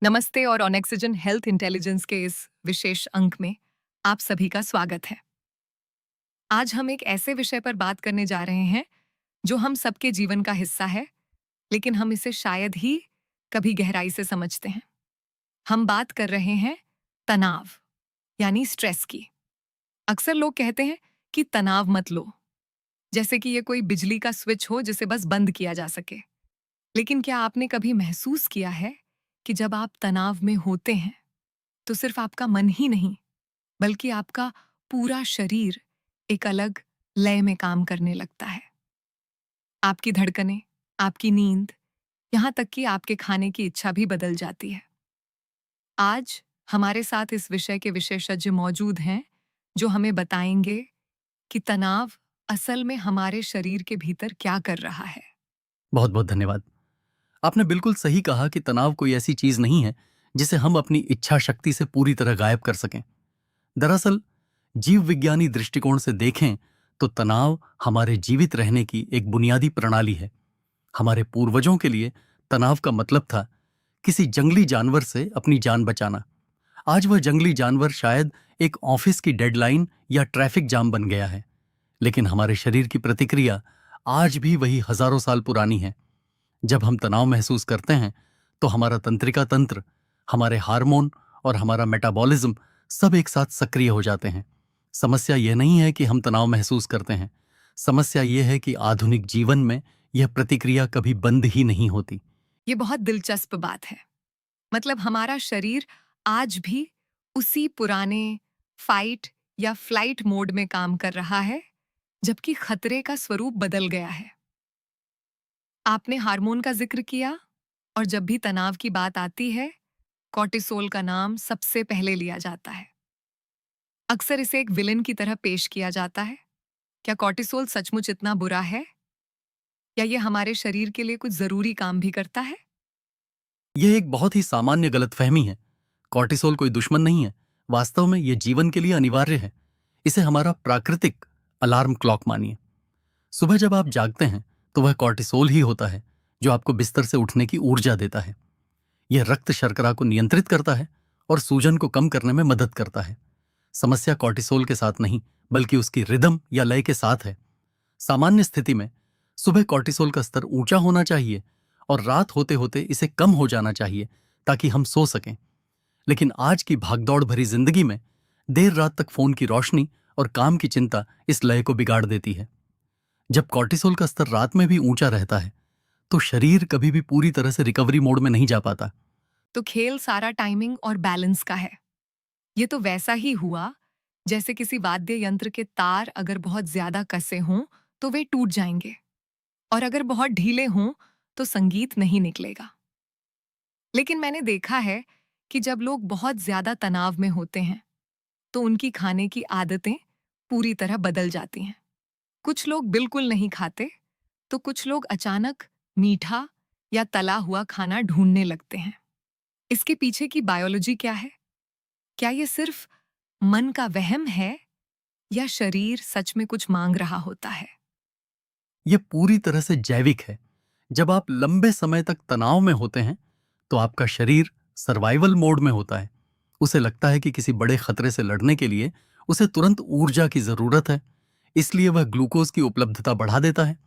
नमस्ते और ऑनेक्सिजन health intelligence के इस विशेष अंक में आप सभी का स्वागत है। आज हम एक ऐसे विषय पर बात करने जा रहे हैं जो हम सबके जीवन का हिस्सा है, लेकिन हम इसे शायद ही कभी गहराई से समझते हैं। हम बात कर रहे हैं तनाव यानी स्ट्रेस की। अक्सर लोग कहते हैं कि तनाव मत लो, जैसे कि ये कोई बिजली का स्विच हो जिसे बस बंद किया जा सके। लेकिन क्या आपने कभी महसूस किया है कि जब आप तनाव में होते हैं तो सिर्फ आपका मन ही नहीं बल्कि आपका पूरा शरीर एक अलग लय में काम करने लगता है। आपकी धड़कनें, आपकी नींद, यहाँ तक कि आपके खाने की इच्छा भी बदल जाती है। आज हमारे साथ इस विषय के विशेषज्ञ मौजूद हैं जो हमें बताएंगे कि तनाव असल में हमारे शरीर के भीतर क्या कर रहा है। बहुत बहुत धन्यवाद। आपने बिल्कुल सही कहा कि तनाव कोई ऐसी चीज नहीं है जिसे हम अपनी इच्छा शक्ति से पूरी तरह गायब कर सकें। दरअसल जीव विज्ञानी दृष्टिकोण से देखें तो तनाव हमारे जीवित रहने की एक बुनियादी प्रणाली है। हमारे पूर्वजों के लिए तनाव का मतलब था किसी जंगली जानवर से अपनी जान बचाना। आज वह जंगली जानवर शायद एक ऑफिस की डेडलाइन या ट्रैफिक जाम बन गया है, लेकिन हमारे शरीर की प्रतिक्रिया आज भी वही हजारों साल पुरानी है। जब हम तनाव महसूस करते हैं तो हमारा तंत्रिका तंत्र, हमारे हार्मोन और हमारा मेटाबॉलिज्म सब एक साथ सक्रिय हो जाते हैं। समस्या यह नहीं है कि हम तनाव महसूस करते हैं, समस्या यह है कि आधुनिक जीवन में यह प्रतिक्रिया कभी बंद ही नहीं होती। ये बहुत दिलचस्प बात है। मतलब हमारा शरीर आज भी उसी पुराने फाइट या फ्लाइट मोड में काम कर रहा है, जबकि खतरे का स्वरूप बदल गया है। आपने हार्मोन का जिक्र किया, और जब भी तनाव की बात आती है, कॉर्टिसोल का नाम सबसे पहले लिया जाता है। अक्सर इसे एक विलेन की तरह पेश किया जाता है। क्या कॉर्टिसोल सचमुच इतना बुरा है, या ये हमारे शरीर के लिए कुछ जरूरी काम भी करता है? यह एक बहुत ही सामान्य गलतफहमी है। कॉर्टिसोल कोई दुश्मन नहीं है, वास्तव में यह जीवन के लिए अनिवार्य है। इसे हमारा प्राकृतिक अलार्म क्लॉक मानिए। सुबह जब आप जागते हैं तो वह कॉर्टिसोल ही होता है जो आपको बिस्तर से उठने की ऊर्जा देता है। यह रक्त शर्करा को नियंत्रित करता है और सूजन को कम करने में मदद करता है। समस्या कॉर्टिसोल के साथ नहीं, बल्कि उसकी रिदम या लय के साथ है। सामान्य स्थिति में सुबह कॉर्टिसोल का स्तर ऊंचा होना चाहिए और रात होते होते इसे कम हो जाना चाहिए ताकि हम सो सकें। लेकिन आज की भागदौड़ भरी जिंदगी में देर रात तक फोन की रोशनी और काम की चिंता इस लय को बिगाड़ देती है। जब कॉर्टिसोल का स्तर रात में भी ऊंचा रहता है तो शरीर कभी भी पूरी तरह से रिकवरी मोड में नहीं जा पाता। तो खेल सारा टाइमिंग और बैलेंस का है। ये तो वैसा ही हुआ जैसे किसी वाद्य यंत्र के तार अगर बहुत ज्यादा कसे हों तो वे टूट जाएंगे, और अगर बहुत ढीले हों तो संगीत नहीं निकलेगा। लेकिन मैंने देखा है कि जब लोग बहुत ज्यादा तनाव में होते हैं तो उनकी खाने की आदतें पूरी तरह बदल जाती हैं। कुछ लोग बिल्कुल नहीं खाते, तो कुछ लोग अचानक मीठा या तला हुआ खाना ढूंढने लगते हैं। इसके पीछे की बायोलॉजी क्या है? क्या ये सिर्फ मन का वहम है, या शरीर सच में कुछ मांग रहा होता है? यह पूरी तरह से जैविक है। जब आप लंबे समय तक तनाव में होते हैं तो आपका शरीर सर्वाइवल मोड में होता है। उसे लगता है कि किसी बड़े खतरे से लड़ने के लिए उसे तुरंत ऊर्जा की जरूरत है, इसलिए वह ग्लूकोज की उपलब्धता बढ़ा देता है।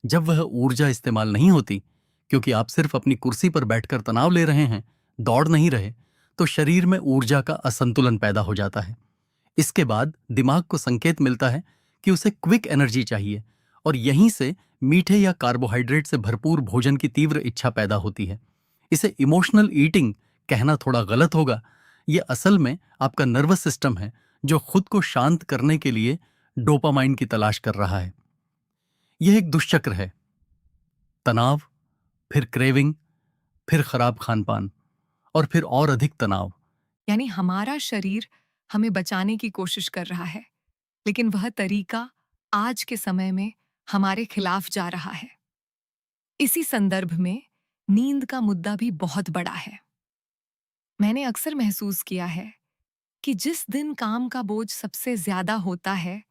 जब वह ऊर्जा इस्तेमाल नहीं होती, क्योंकि आप सिर्फ अपनी कुर्सी पर बैठकर तनाव ले रहे हैं, दौड़ नहीं रहे, तो शरीर में ऊर्जा का असंतुलन पैदा हो जाता है। इसके बाद दिमाग को संकेत मिलता है कि उसे क्विक एनर्जी चाहिए, और यहीं से मीठे या कार्बोहाइड्रेट से भरपूर भोजन की तीव्र इच्छा पैदा होती है। इसे इमोशनल ईटिंग कहना थोड़ा गलत होगा। यह असल में आपका नर्वस सिस्टम है जो खुद को शांत करने के लिए डोपामाइन की तलाश कर रहा है। यह एक दुष्चक्र है। तनाव, फिर क्रेविंग, फिर खराब खानपान, और फिर और अधिक तनाव। यानी हमारा शरीर हमें बचाने की कोशिश कर रहा है, लेकिन वह तरीका आज के समय में हमारे खिलाफ जा रहा है। इसी संदर्भ में नींद का मुद्दा भी बहुत बड़ा है। मैंने अक्सर महसूस किया है कि जिस दिन काम का बोझ सबसे ज्यादा होता है,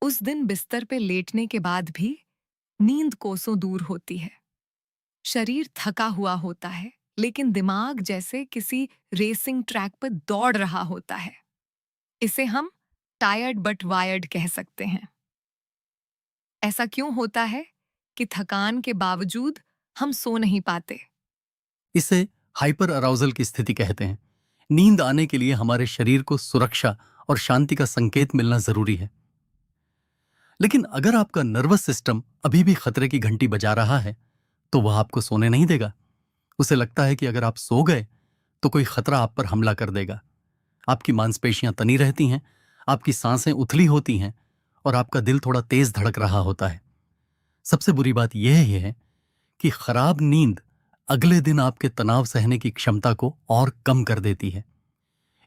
उस दिन बिस्तर पे लेटने के बाद भी नींद कोसों दूर होती है। शरीर थका हुआ होता है, लेकिन दिमाग जैसे किसी रेसिंग ट्रैक पर दौड़ रहा होता है। इसे हम टायर्ड बट वायर्ड कह सकते हैं। ऐसा क्यों होता है कि थकान के बावजूद हम सो नहीं पाते? इसे हाइपर अराउजल की स्थिति कहते हैं। नींद आने के लिए हमारे शरीर को सुरक्षा और शांति का संकेत मिलना जरूरी है। लेकिन अगर आपका नर्वस सिस्टम अभी भी खतरे की घंटी बजा रहा है, तो वह आपको सोने नहीं देगा। उसे लगता है कि अगर आप सो गए तो कोई खतरा आप पर हमला कर देगा। आपकी मांसपेशियां तनी रहती हैं, आपकी सांसें उथली होती हैं और आपका दिल थोड़ा तेज धड़क रहा होता है। सबसे बुरी बात यह है कि खराब नींद अगले दिन आपके तनाव सहने की क्षमता को और कम कर देती है।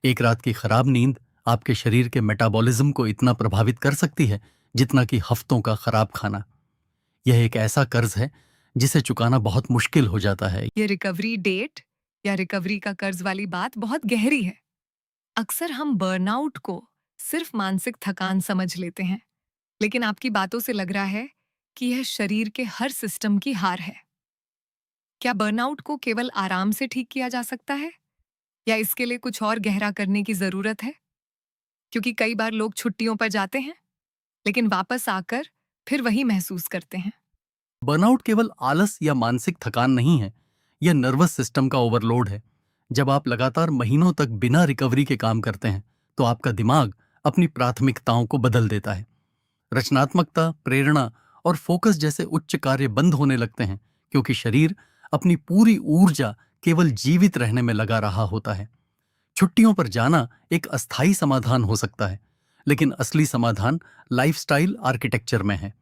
एक रात की खराब नींद आपके शरीर के मेटाबॉलिज्म को इतना प्रभावित कर सकती है जितना कि हफ्तों का खराब खाना। यह एक ऐसा कर्ज है जिसे चुकाना बहुत मुश्किल हो जाता है। ये रिकवरी डेट या रिकवरी का कर्ज वाली बात बहुत गहरी है। अक्सर हम बर्नआउट को सिर्फ मानसिक थकान समझ लेते हैं, लेकिन आपकी बातों से लग रहा है कि यह शरीर के हर सिस्टम की हार है। क्या बर्नआउट को केवल आराम से ठीक किया जा सकता है, या इसके लिए कुछ और गहरा करने की जरूरत है? क्योंकि कई बार लोग छुट्टियों पर जाते हैं, लेकिन वापस आकर फिर वही महसूस करते हैं। बर्नआउट केवल आलस या मानसिक थकान नहीं है, यह नर्वस सिस्टम का ओवरलोड है। जब आप लगातार महीनों तक बिना रिकवरी के काम करते हैं, तो आपका दिमाग अपनी प्राथमिकताओं को बदल देता है। रचनात्मकता, प्रेरणा और फोकस जैसे उच्च कार्य बंद होने लगते हैं, क्योंकि शरीर अपनी पूरी ऊर्जा केवल जीवित रहने में लगा रहा होता है। छुट्टियों पर जाना एक अस्थायी समाधान हो सकता है, लेकिन असली समाधान लाइफस्टाइल आर्किटेक्चर में है।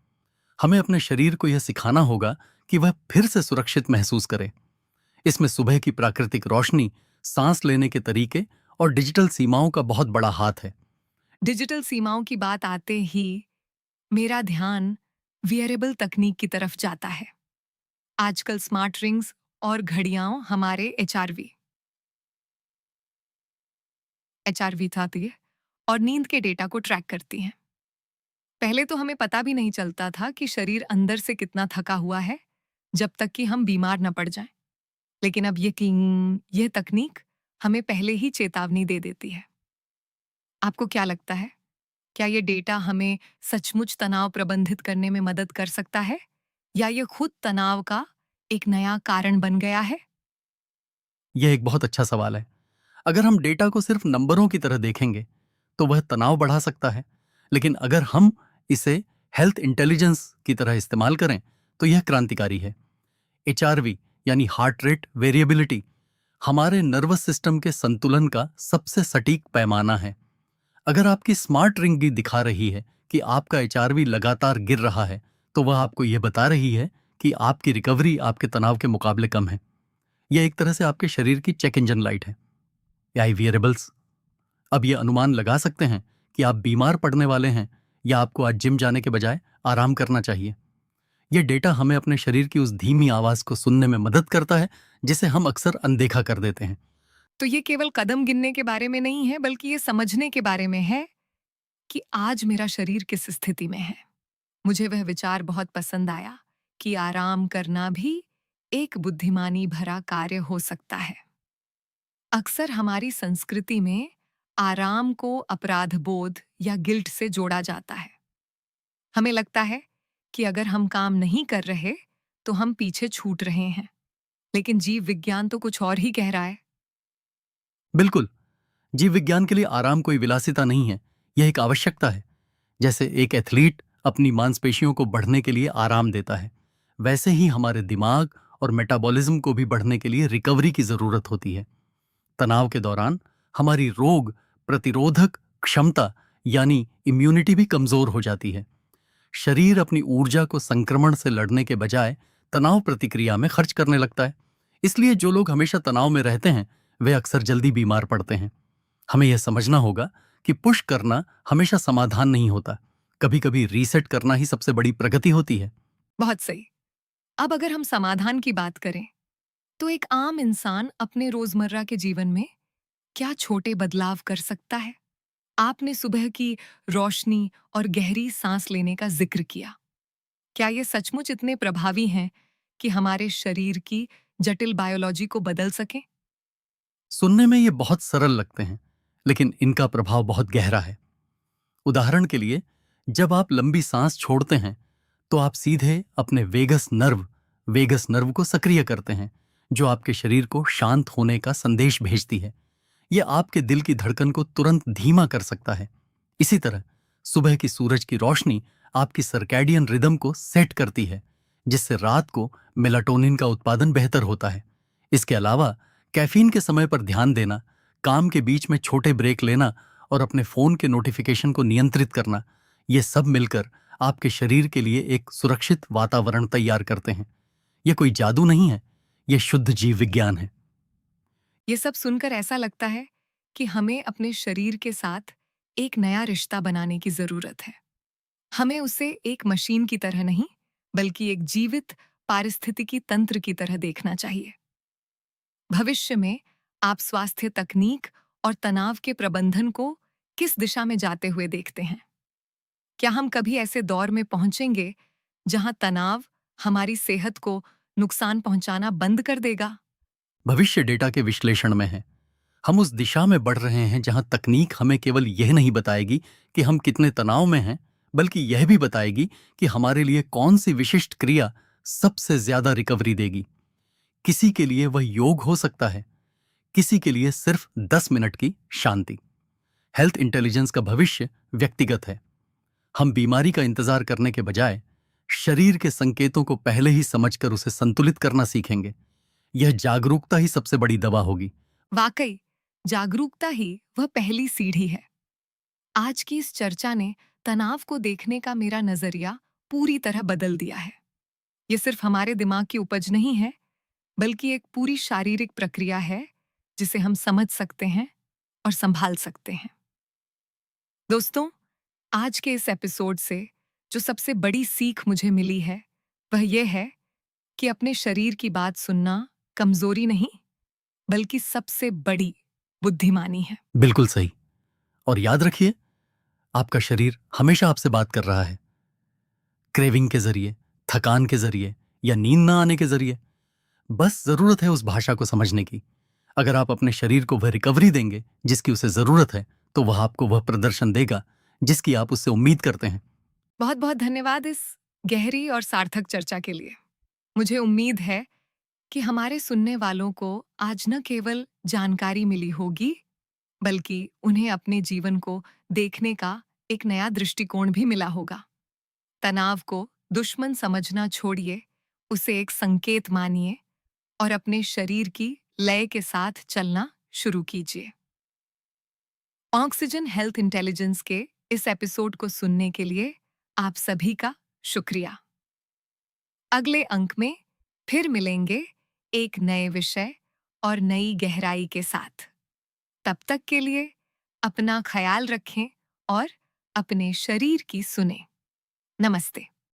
हमें अपने शरीर को यह सिखाना होगा कि वह फिर से सुरक्षित महसूस करे। इसमें सुबह की प्राकृतिक रोशनी, सांस लेने के तरीके और डिजिटल सीमाओं का बहुत बड़ा हाथ है। डिजिटल सीमाओं की बात आते ही मेरा ध्यान वियरेबल तकनीक की तरफ जाता है। आजकल स्मार्ट रिंग्स और घड़ियां हमारे एचआरवी थाती है और नींद के डेटा को ट्रैक करती हैं। पहले तो हमें पता भी नहीं चलता था कि शरीर अंदर से कितना थका हुआ है, जब तक कि हम बीमार न पड़ जाएं। लेकिन अब यह तकनीक हमें पहले ही चेतावनी दे देती है। आपको क्या लगता है, क्या ये डेटा हमें सचमुच तनाव प्रबंधित करने में मदद कर सकता है, या ये खुद तनाव का एक नया कारण बन गया है? यह एक बहुत अच्छा सवाल है। अगर हम डेटा को सिर्फ नंबरों की तरह देखेंगे, तो वह तनाव बढ़ा सकता है। लेकिन अगर हम इसे हेल्थ इंटेलिजेंस की तरह इस्तेमाल करें, तो यह क्रांतिकारी है। एचआरवी यानी हार्ट रेट वेरिएबिलिटी हमारे नर्वस सिस्टम के संतुलन का सबसे सटीक पैमाना है। अगर आपकी स्मार्ट रिंग भी दिखा रही है कि आपका एचआरवी लगातार गिर रहा है, तो वह आपको यह बता रही है कि आपकी रिकवरी आपके तनाव के मुकाबले कम है। यह एक तरह से आपके शरीर की चेक इंजन लाइट है। एआई वियरेबल्स अब यह अनुमान लगा सकते हैं कि आप बीमार पड़ने वाले हैं या आपको आज जिम जाने के बजाय आराम करना चाहिए। यह डेटा हमें अपने शरीर की उस धीमी आवाज को सुनने में मदद करता है जिसे हम अक्सर अनदेखा कर देते हैं। तो ये केवल कदम गिनने के बारे में नहीं है, बल्कि ये समझने के बारे में है कि आज मेरा शरीर किस स्थिति में है। मुझे वह विचार बहुत पसंद आया कि आराम करना भी एक बुद्धिमानी भरा कार्य हो सकता है। अक्सर हमारी संस्कृति में आराम को अपराध बोध या गिल्ट से जोड़ा जाता है। हमें लगता है कि अगर हम काम नहीं कर रहे तो हम पीछे छूट रहे हैं, लेकिन जीव विज्ञान तो कुछ और ही कह रहा है। बिल्कुल, जीव विज्ञान के लिए आराम कोई विलासिता नहीं है, यह एक आवश्यकता है। जैसे एक एथलीट अपनी मांसपेशियों को बढ़ने के लिए आराम देता है, वैसे ही हमारे दिमाग और मेटाबॉलिज्म को भी बढ़ने के लिए रिकवरी की जरूरत होती है। तनाव के दौरान हमारी रोग प्रतिरोधक क्षमता यानी इम्यूनिटी भी कमजोर हो जाती है। शरीर अपनी ऊर्जा को संक्रमण से लड़ने के बजाय तनाव प्रतिक्रिया में खर्च करने लगता है। इसलिए जो लोग हमेशा तनाव में रहते हैं, वे अक्सर जल्दी बीमार पड़ते हैं। हमें यह समझना होगा कि पुश करना हमेशा समाधान नहीं होता। कभी कभी रीसेट करना ही सबसे बड़ी प्रगति होती है। बहुत सही। अब अगर हम समाधान की बात करें, तो एक आम इंसान अपने रोजमर्रा के जीवन में क्या छोटे बदलाव कर सकता है? आपने सुबह की रोशनी और गहरी सांस लेने का जिक्र किया। क्या ये सचमुच इतने प्रभावी हैं कि हमारे शरीर की जटिल बायोलॉजी को बदल सकें? सुनने में ये बहुत सरल लगते हैं, लेकिन इनका प्रभाव बहुत गहरा है। उदाहरण के लिए, जब आप लंबी सांस छोड़ते हैं तो आप सीधे अपने वेगस नर्व को सक्रिय करते हैं, जो आपके शरीर को शांत होने का संदेश भेजती है। यह आपके दिल की धड़कन को तुरंत धीमा कर सकता है। इसी तरह सुबह की सूरज की रोशनी आपकी सर्कैडियन रिदम को सेट करती है, जिससे रात को मेलाटोनिन का उत्पादन बेहतर होता है। इसके अलावा कैफीन के समय पर ध्यान देना, काम के बीच में छोटे ब्रेक लेना और अपने फोन के नोटिफिकेशन को नियंत्रित करना, ये सब मिलकर आपके शरीर के लिए एक सुरक्षित वातावरण तैयार करते हैं। यह कोई जादू नहीं है, यह शुद्ध जीव विज्ञान है। ये सब सुनकर ऐसा लगता है कि हमें अपने शरीर के साथ एक नया रिश्ता बनाने की जरूरत है। हमें उसे एक मशीन की तरह नहीं, बल्कि एक जीवित पारिस्थितिकी तंत्र की तरह देखना चाहिए। भविष्य में आप स्वास्थ्य तकनीक और तनाव के प्रबंधन को किस दिशा में जाते हुए देखते हैं? क्या हम कभी ऐसे दौर में पहुंचेंगे जहां तनाव हमारी सेहत को नुकसान पहुंचाना बंद कर देगा? भविष्य डेटा के विश्लेषण में है। हम उस दिशा में बढ़ रहे हैं जहां तकनीक हमें केवल यह नहीं बताएगी कि हम कितने तनाव में हैं, बल्कि यह भी बताएगी कि हमारे लिए कौन सी विशिष्ट क्रिया सबसे ज्यादा रिकवरी देगी। किसी के लिए वह योग हो सकता है, किसी के लिए सिर्फ 10 मिनट की शांति। हेल्थ इंटेलिजेंस का भविष्य व्यक्तिगत है। हम बीमारी का इंतजार करने के बजाय शरीर के संकेतों को पहले ही समझकर उसे संतुलित करना सीखेंगे। यह जागरूकता ही सबसे बड़ी दवा होगी। वाकई, जागरूकता ही वह पहली सीढ़ी है। आज की इस चर्चा ने तनाव को देखने का मेरा नजरिया पूरी तरह बदल दिया है। ये सिर्फ हमारे दिमाग की उपज नहीं है, बल्कि एक पूरी शारीरिक प्रक्रिया है जिसे हम समझ सकते हैं और संभाल सकते हैं। दोस्तों, आज के इस एपिसोड से जो सबसे बड़ी सीख मुझे मिली है, वह यह है कि अपने शरीर की बात सुनना कमजोरी नहीं, बल्कि सबसे बड़ी बुद्धिमानी है। बिल्कुल सही। और याद रखिए, आपका शरीर हमेशा आपसे बात कर रहा है, क्रेविंग के जरिए, थकान के जरिए या नींद न आने के जरिए। बस जरूरत है उस भाषा को समझने की। अगर आप अपने शरीर को वह रिकवरी देंगे जिसकी उसे जरूरत है, तो वह आपको वह प्रदर्शन देगा जिसकी आप उससे उम्मीद करते हैं। बहुत बहुत धन्यवाद इस गहरी और सार्थक चर्चा के लिए। मुझे उम्मीद है कि हमारे सुनने वालों को आज न केवल जानकारी मिली होगी, बल्कि उन्हें अपने जीवन को देखने का एक नया दृष्टिकोण भी मिला होगा। तनाव को दुश्मन समझना छोड़िए, उसे एक संकेत मानिए और अपने शरीर की लय के साथ चलना शुरू कीजिए। ऑक्सीजन हेल्थ इंटेलिजेंस के इस एपिसोड को सुनने के लिए आप सभी का शुक्रिया। अगले अंक में फिर मिलेंगे एक नए विषय और नई गहराई के साथ। तब तक के लिए अपना ख्याल रखें और अपने शरीर की सुनें। नमस्ते।